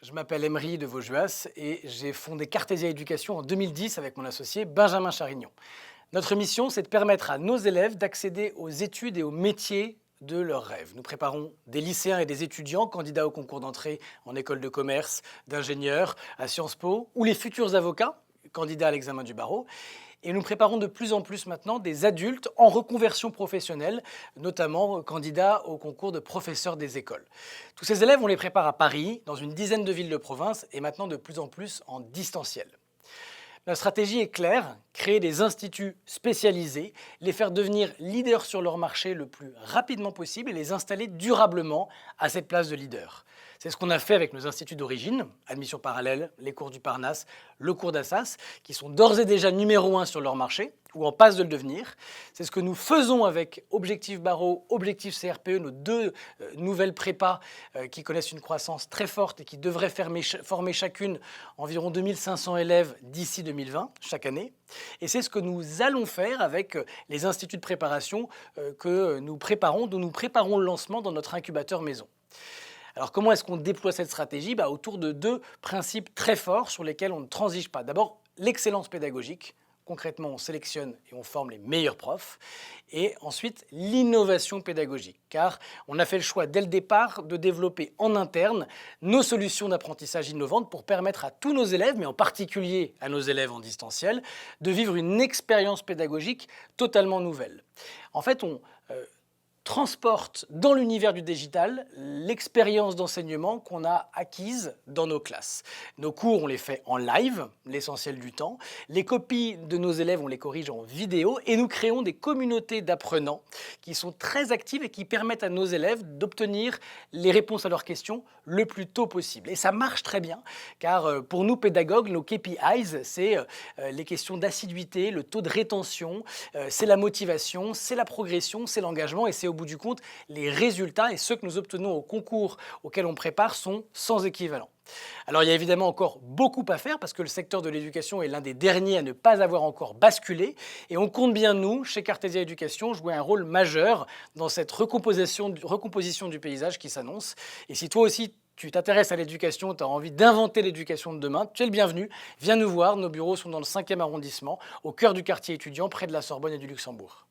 Je m'appelle Emery de Vaujuas et j'ai fondé Cartésia Éducation en 2010 avec mon associé Benjamin Charignon. Notre mission, c'est de permettre à nos élèves d'accéder aux études et aux métiers de leurs rêves. Nous préparons des lycéens et des étudiants candidats au concours d'entrée en école de commerce, d'ingénieurs, à Sciences Po, ou les futurs avocats candidats à l'examen du barreau. Et nous préparons de plus en plus maintenant des adultes en reconversion professionnelle, notamment candidats au concours de professeurs des écoles. Tous ces élèves, on les prépare à Paris, dans une dizaine de villes de province et maintenant de plus en plus en distanciel. La stratégie est claire, créer des instituts spécialisés, les faire devenir leaders sur leur marché le plus rapidement possible et les installer durablement à cette place de leader. C'est ce qu'on a fait avec nos instituts d'origine, Admission Parallèle, les cours du Parnasse, le cours d'Assas, qui sont d'ores et déjà numéro 1 sur leur marché, ou en passe de le devenir. C'est ce que nous faisons avec Objectif Barreau, Objectif CRPE, nos deux nouvelles prépas qui connaissent une croissance très forte et qui devraient former chacune environ 2500 élèves d'ici 2020, chaque année. Et c'est ce que nous allons faire avec les instituts de préparation que nous préparons, dont nous préparons le lancement dans notre incubateur maison. Alors comment est-ce qu'on déploie cette stratégie? Autour de deux principes très forts sur lesquels on ne transige pas. D'abord, l'excellence pédagogique. Concrètement, on sélectionne et on forme les meilleurs profs. Et ensuite, l'innovation pédagogique, car on a fait le choix dès le départ de développer en interne nos solutions d'apprentissage innovantes pour permettre à tous nos élèves, mais en particulier à nos élèves en distanciel, de vivre une expérience pédagogique totalement nouvelle. En fait, on transporte dans l'univers du digital l'expérience d'enseignement qu'on a acquise dans nos classes. Nos cours, on les fait en live, l'essentiel du temps. Les copies de nos élèves, on les corrige en vidéo et nous créons des communautés d'apprenants qui sont très actives et qui permettent à nos élèves d'obtenir les réponses à leurs questions le plus tôt possible. Et ça marche très bien, car pour nous pédagogues, nos KPIs, c'est les questions d'assiduité, le taux de rétention, c'est la motivation, c'est la progression, c'est l'engagement et c'est au bout du compte, les résultats et ceux que nous obtenons au concours auquel on prépare sont sans équivalent. Alors il y a évidemment encore beaucoup à faire parce que le secteur de l'éducation est l'un des derniers à ne pas avoir encore basculé et on compte bien nous, chez Cartésia Éducation, jouer un rôle majeur dans cette recomposition du paysage qui s'annonce. Et si toi aussi tu t'intéresses à l'éducation, tu as envie d'inventer l'éducation de demain, tu es le bienvenu, viens nous voir, nos bureaux sont dans le 5e arrondissement, au cœur du quartier étudiant, près de la Sorbonne et du Luxembourg.